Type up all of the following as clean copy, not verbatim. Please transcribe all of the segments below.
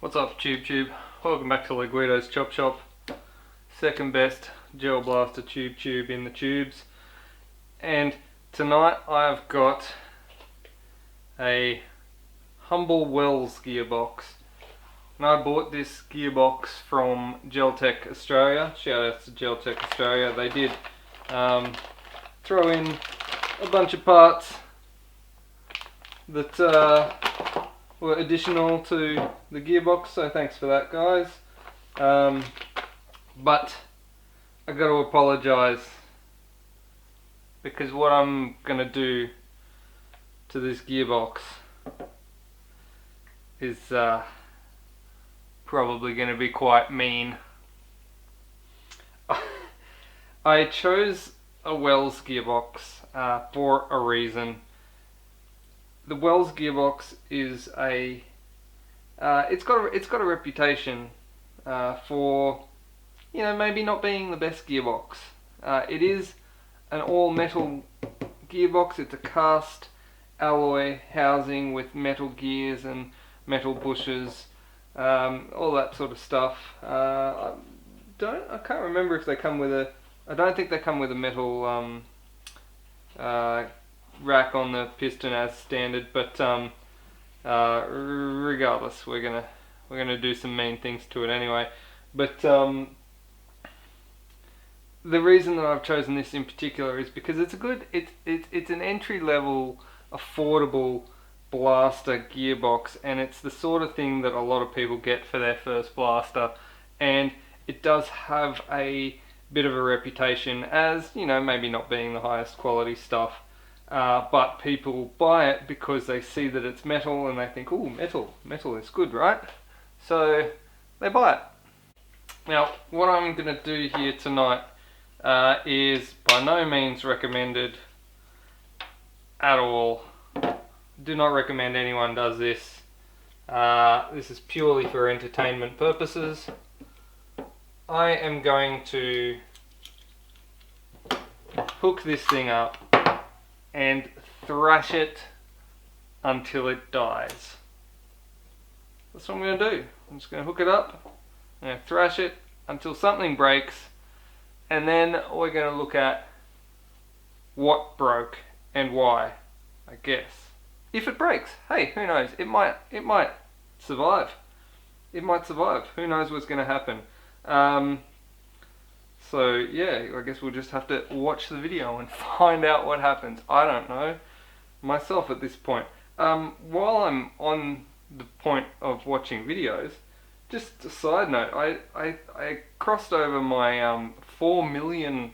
What's up, Tube? Welcome back to Guido's Chop Shop. Second best gel blaster tube in the tubes. And tonight I've got a Humble Wells gearbox. And I bought this gearbox from Geltech Australia. Shout out to Geltech Australia. They did throw in a bunch of parts that were additional to the gearbox, so thanks for that, guys. But I got to apologise because what I'm gonna do to this gearbox is probably gonna be quite mean. I chose a Wells gearbox for a reason. The Wells gearbox is it's got a reputation for, you know, maybe not being the best gearbox. It is an all metal gearbox. It's a cast alloy housing with metal gears and metal bushes, all that sort of stuff. I can't remember if they come with a. I don't think they come with a metal rack on the piston as standard, but regardless, we're gonna do some mean things to it anyway. But the reason that I've chosen this in particular is because it's an entry level, affordable blaster gearbox, and it's the sort of thing that a lot of people get for their first blaster, and it does have a bit of a reputation as, you know, maybe not being the highest quality stuff. But people buy it because they see that it's metal and they think, oh, metal is good, right? So they buy it. Now, what I'm going to do here tonight is by no means recommended at all. Do not recommend anyone does this. This is purely for entertainment purposes. I am going to hook this thing up and thrash it until it dies. That's what I'm going to do. I'm just going to hook it up, I'm going to thrash it until something breaks, and then we're going to look at what broke and why, I guess. If it breaks, hey, who knows? It might survive. It might survive. Who knows what's going to happen? So yeah, I guess we'll just have to watch the video and find out what happens. I don't know myself at this point. While I'm on the point of watching videos, just a side note, I crossed over my 4 million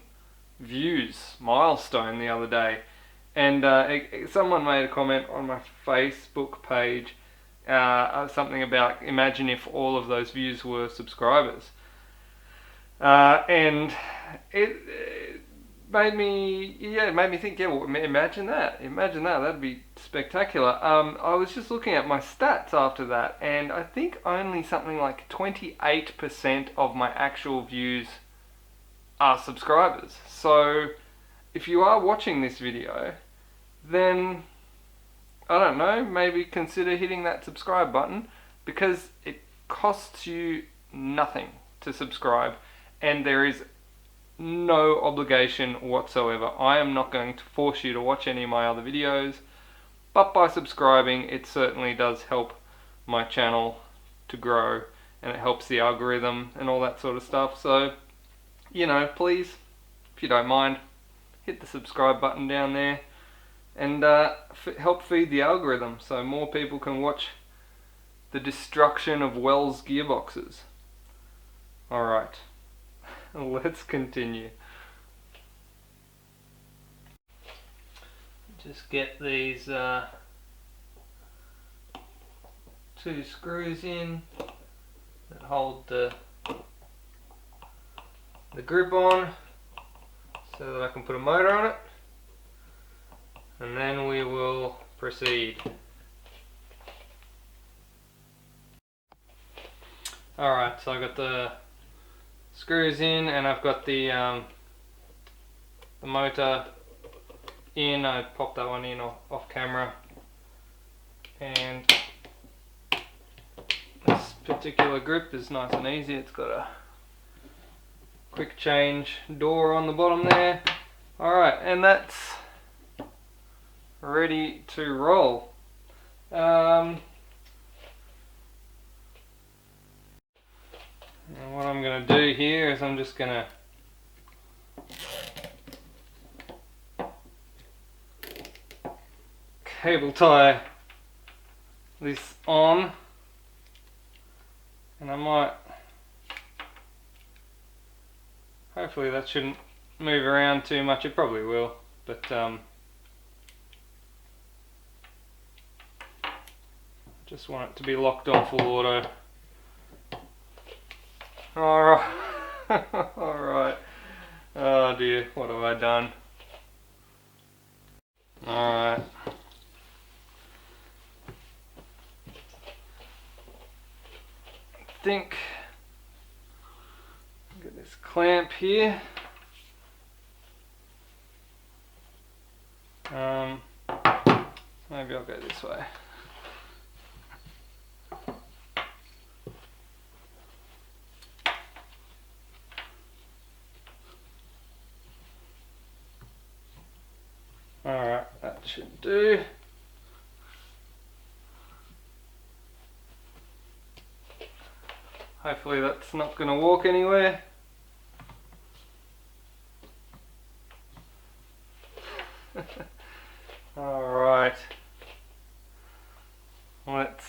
views milestone the other day, and someone made a comment on my Facebook page, something about, imagine if all of those views were subscribers. And it made me think, yeah, well, imagine that, that'd be spectacular. I was just looking at my stats after that, and I think only something like 28% of my actual views are subscribers. So if you are watching this video, then I don't know, maybe consider hitting that subscribe button, because it costs you nothing to subscribe. And there is no obligation whatsoever. I am not going to force you to watch any of my other videos, but by subscribing, it certainly does help my channel to grow, and it helps the algorithm and all that sort of stuff. So, you know, please, if you don't mind, hit the subscribe button down there and help feed the algorithm so more people can watch the destruction of Wells gearboxes. Alright. Let's continue. Just get these 2 screws in that hold the grip on so that I can put a motor on it, and then we will proceed. Alright, so I got the screws in, and I've got the motor in. I popped that one in off camera, and particular grip is nice and easy. It's got a quick change door on the bottom there. Alright, and that's ready to roll. And what I'm going to do here is I'm just going to cable tie this on, and I might, hopefully that shouldn't move around too much. It probably will, but just want it to be locked on full auto. Alright. Alright. Oh dear, what have I done? Alright. I think get this clamp here. Maybe I'll go this way. Alright, that should do. Hopefully that's not going to walk anywhere. Alright. Let's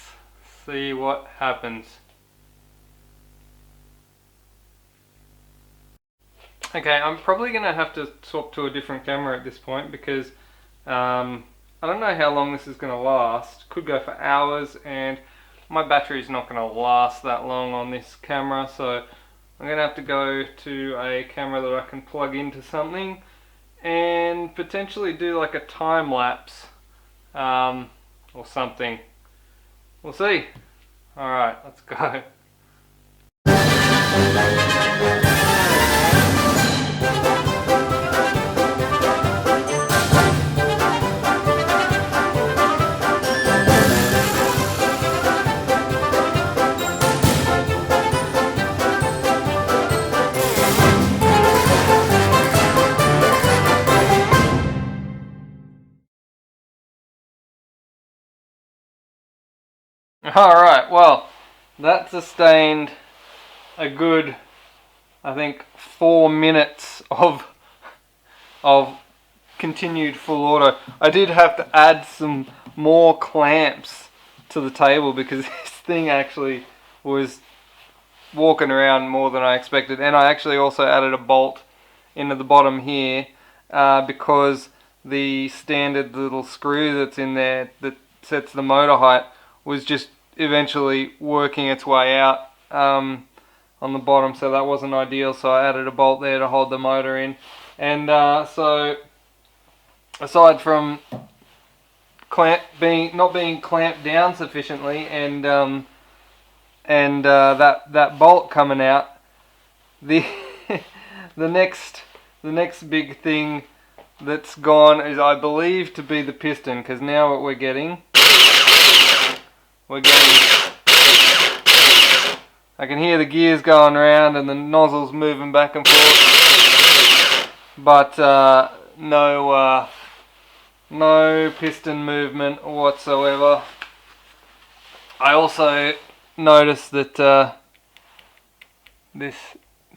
see what happens. Okay, I'm probably going to have to swap to a different camera at this point because I don't know how long this is going to last. Could go for hours, and my battery's not going to last that long on this camera, so I'm going to have to go to a camera that I can plug into something and potentially do like a time lapse or something. We'll see. Alright, let's go. Alright, well, that sustained a good, I think, 4 minutes of continued full auto. I did have to add some more clamps to the table because this thing actually was walking around more than I expected, and I actually also added a bolt into the bottom here because the standard little screw that's in there that sets the motor height was just eventually working its way out on the bottom, so that wasn't ideal, so I added a bolt there to hold the motor in. And so aside from not being clamped down sufficiently and that bolt coming out, the the next big thing that's gone is, I believe, to be the piston, because now what we're getting, I can hear the gears going around and the nozzles moving back and forth, but no piston movement whatsoever. I also noticed that this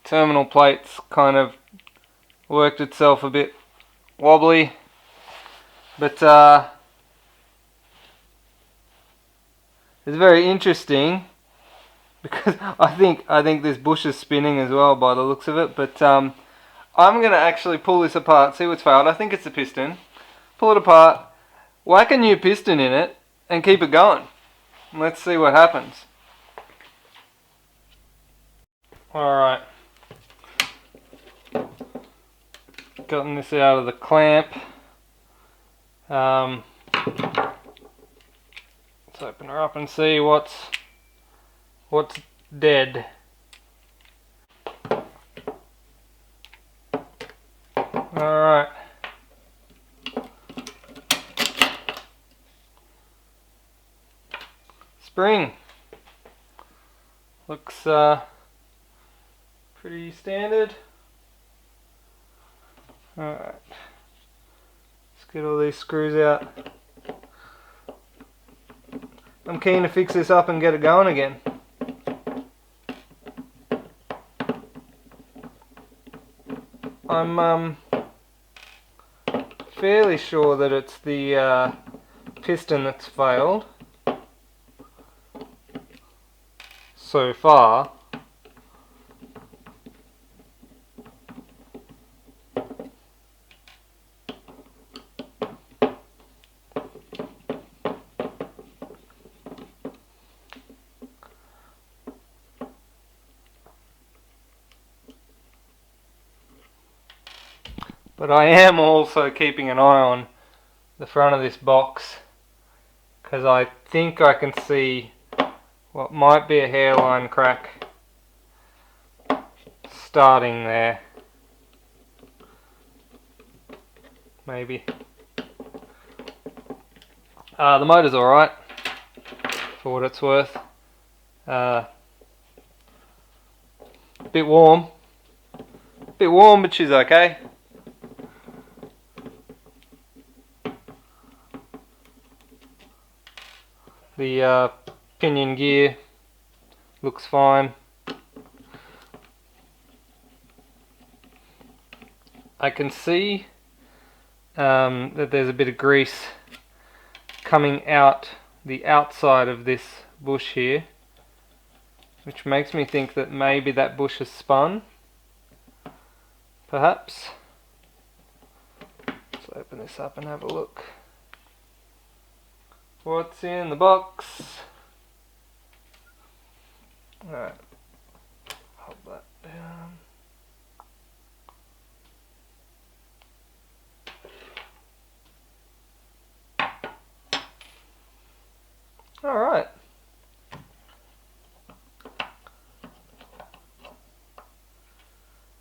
terminal plate's kind of worked itself a bit wobbly, but it's very interesting because I think this bush is spinning as well by the looks of it. But I'm gonna actually pull this apart, see what's failed. I think it's the piston. Pull it apart, whack a new piston in it, and keep it going. Let's see what happens. Alright. Gotten this out of the clamp. Let's open her up and see what's dead. Alright. Spring. Looks pretty standard. Alright, let's get all these screws out. I'm keen to fix this up and get it going again. I'm fairly sure that it's the piston that's failed so far. But I am also keeping an eye on the front of this box, because I think I can see what might be a hairline crack starting there. Maybe. The motor's alright, for what it's worth. Bit warm, but she's okay. The pinion gear looks fine. I can see that there's a bit of grease coming out the outside of this bush here, which makes me think that maybe that bush has spun, perhaps. Let's open this up and have a look. What's in the box? Alright, hold that down. Alright.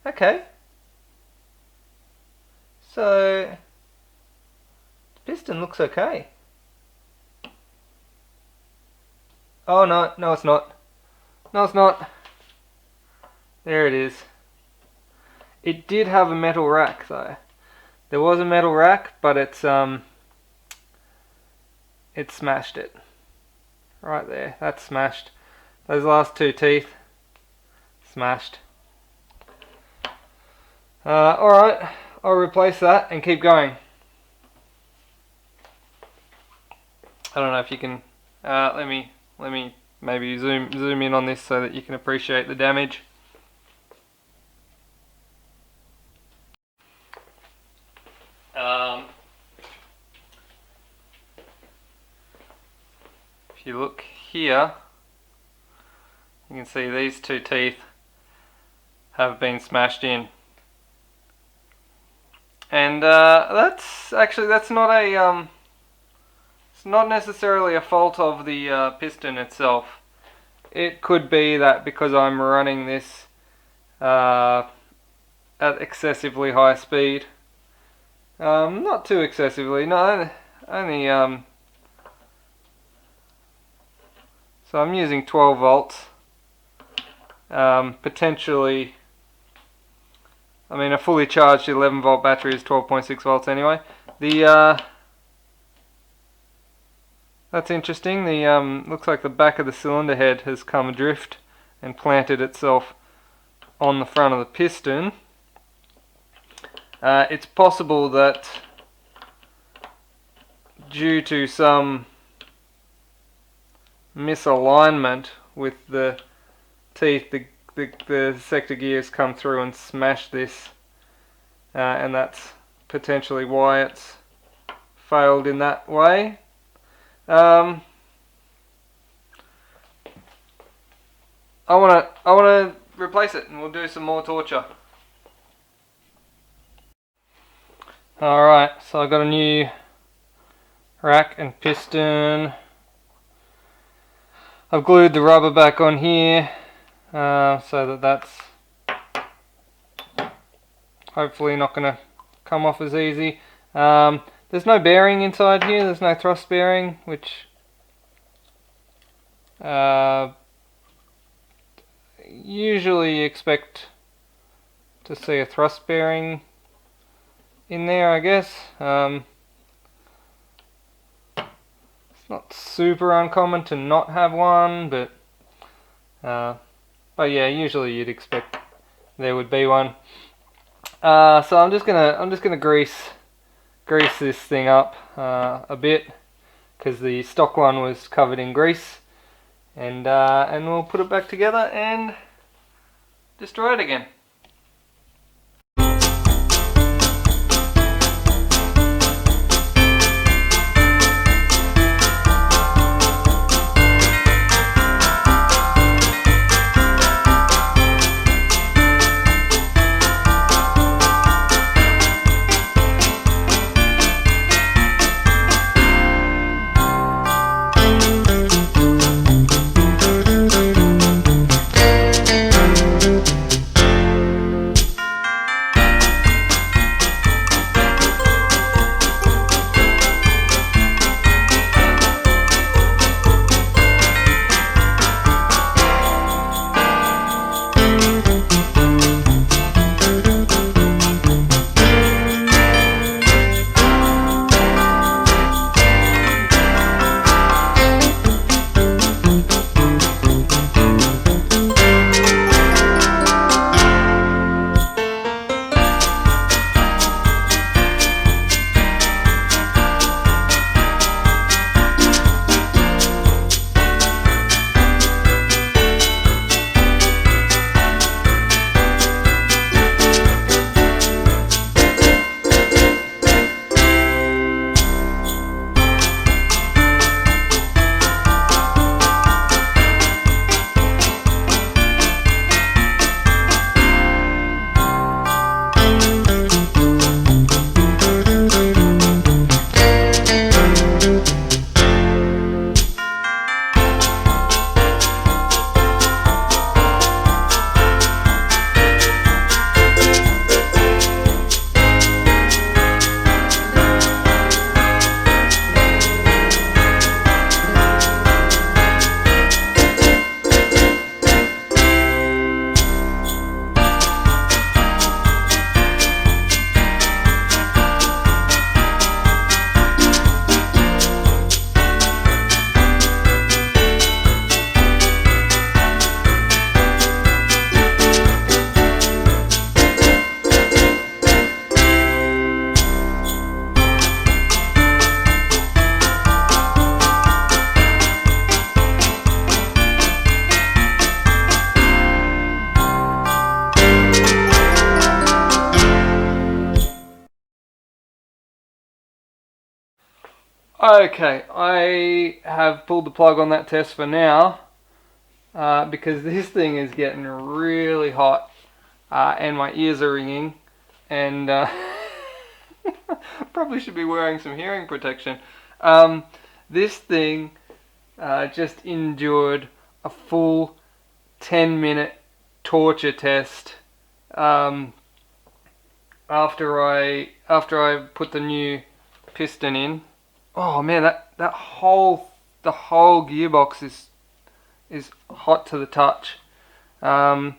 Okay. So, the piston looks okay. Oh no, no it's not. No it's not. There it is. It did have a metal rack though. There was a metal rack, but it smashed it. Right there, that's smashed. Those last two teeth, smashed. Alright, I'll replace that and keep going. I don't know if you can, let me maybe zoom in on this so that you can appreciate the damage. If you look here, you can see these two teeth have been smashed in, and that's not a it's not necessarily a fault of the piston itself. It could be that because I'm running this at excessively high speed. Not too excessively, no, only so I'm using 12 volts. Potentially, I mean a fully charged 11 volt battery is 12.6 volts anyway. That's interesting. Looks like the back of the cylinder head has come adrift and planted itself on the front of the piston. It's possible that due to some misalignment with the teeth, the sector gears come through and smash this, and that's potentially why it's failed in that way. I wanna replace it, and we'll do some more torture. Alright, so I've got a new rack and piston. I've glued the rubber back on here, so that's hopefully not going to come off as easy. There's no bearing inside here, there's no thrust bearing, which usually you expect to see a thrust bearing in there, I guess. It's not super uncommon to not have one, but yeah, usually you'd expect there would be one. So I'm just gonna grease this thing up a bit, because the stock one was covered in grease, and we'll put it back together and destroy it again. Okay, I have pulled the plug on that test for now, because this thing is getting really hot, and my ears are ringing, and probably should be wearing some hearing protection. This thing just endured a full 10-minute torture test after I put the new piston in. Oh man, the whole gearbox is hot to the touch. The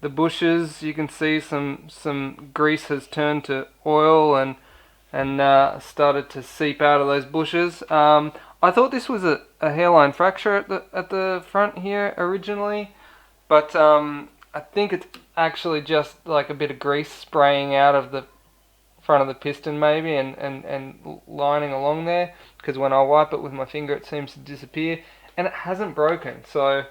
bushes, you can see some grease has turned to oil and started to seep out of those bushes. I thought this was a hairline fracture at the front here originally, but I think it's actually just like a bit of grease spraying out of the front of the piston maybe, and lining along there, because when I wipe it with my finger it seems to disappear, and it hasn't broken, so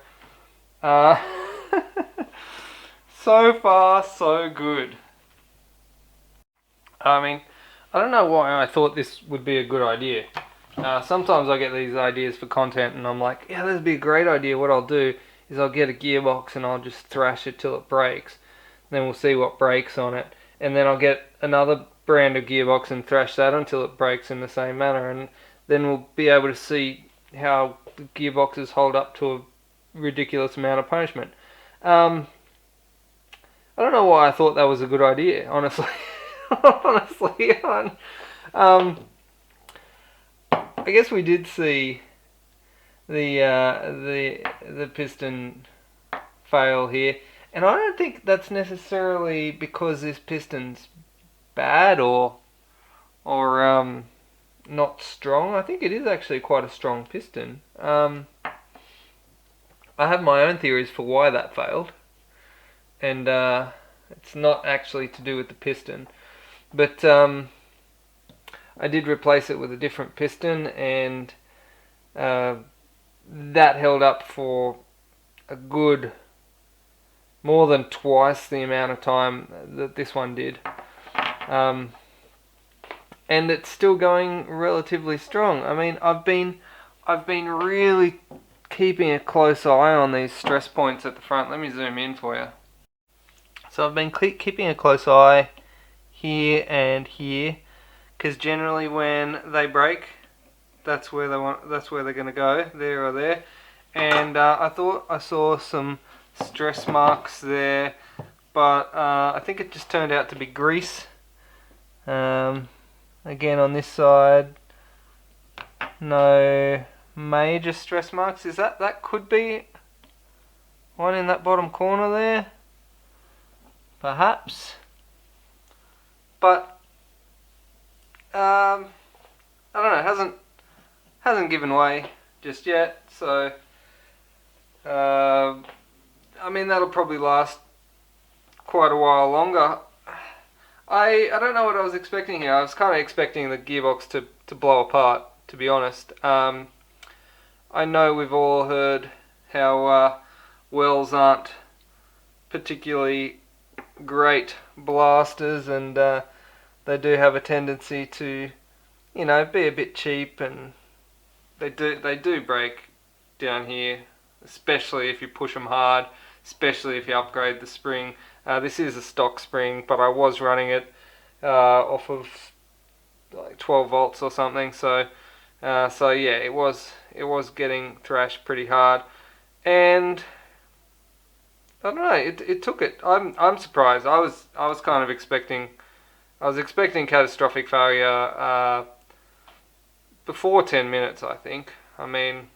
so far so good. I mean, I don't know why I thought this would be a good idea. Sometimes I get these ideas for content and I'm like, yeah, this would be a great idea. What I'll do is I'll get a gearbox and I'll just thrash it till it breaks, then we'll see what breaks on it, and then I'll get another brand of gearbox and thrash that until it breaks in the same manner, and then we'll be able to see how the gearboxes hold up to a ridiculous amount of punishment. I don't know why I thought that was a good idea, honestly. Honestly, I guess we did see the piston fail here. And I don't think that's necessarily because this piston's bad or not strong. I think it is actually quite a strong piston. I have my own theories for why that failed, and it's not actually to do with the piston, but I did replace it with a different piston, and that held up for a good more than twice the amount of time that this one did. And it's still going relatively strong. I mean, I've been really keeping a close eye on these stress points at the front. Let me zoom in for you. So I've been keeping a close eye here and here, because generally when they break, that's where they're going to go, there or there. And I thought I saw some stress marks there, but I think it just turned out to be grease. Again, on this side, no major stress marks. Is that could be one in that bottom corner there, perhaps, but I don't know, hasn't given way just yet, so I mean, that'll probably last quite a while longer. I don't know what I was expecting here. I was kind of expecting the gearbox to blow apart, to be honest. I know we've all heard how wells aren't particularly great blasters, and they do have a tendency to, you know, be a bit cheap, and they do break down here, especially if you push them hard, especially if you upgrade the spring. This is a stock spring, but I was running it off of like 12 volts or something, so yeah, it was getting thrashed pretty hard, and I don't know, it took it. I'm surprised. I was kind of expecting catastrophic failure before 10 minutes, I think. I mean,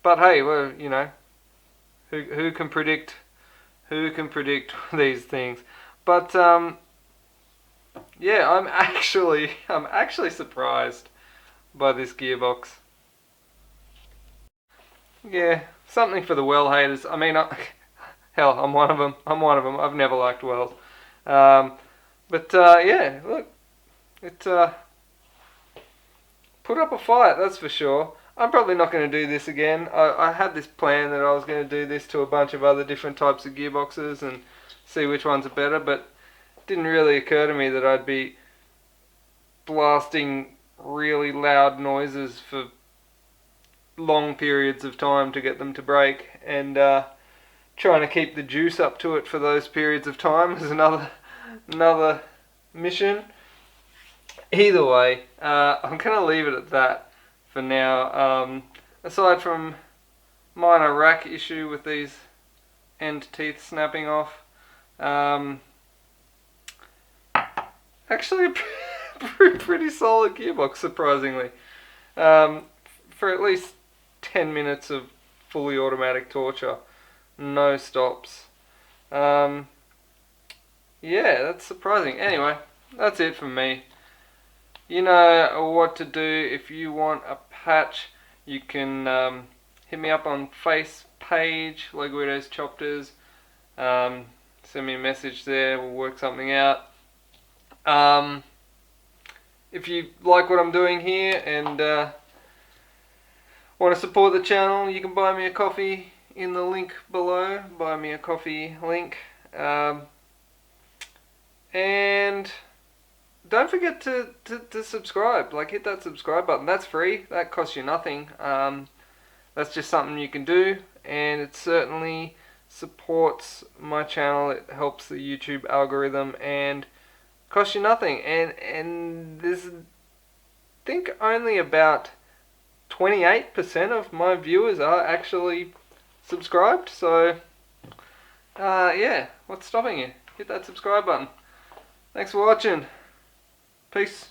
but hey, well, you know, who can predict these things? But yeah, I'm actually surprised by this gearbox. Yeah, something for the well haters. I mean, hell, I'm one of them. I've never liked wells. But yeah, look, it put up a fight, that's for sure. I'm probably not going to do this again. I had this plan that I was going to do this to a bunch of other different types of gearboxes and see which ones are better, but it didn't really occur to me that I'd be blasting really loud noises for long periods of time to get them to break, and trying to keep the juice up to it for those periods of time is another mission. Either way, I'm going to leave it at that for now. Aside from minor rack issue with these end teeth snapping off, actually a pretty solid gearbox, surprisingly. For at least 10 minutes of fully automatic torture, no stops. Yeah, that's surprising. Anyway, that's it from me. You know what to do. If you want a patch, you can hit me up on face page, Leguitos Chopters. Send me a message there, we'll work something out. If you like what I'm doing here and want to support the channel, you can buy me a coffee in the link below. Buy me a coffee link. And don't forget to subscribe. Like, hit that subscribe button. That's free. That costs you nothing. That's just something you can do, and it certainly supports my channel. It helps the YouTube algorithm and costs you nothing. And there's, I think, only about 28% of my viewers are actually subscribed. So yeah, what's stopping you? Hit that subscribe button. Thanks for watching. Peace.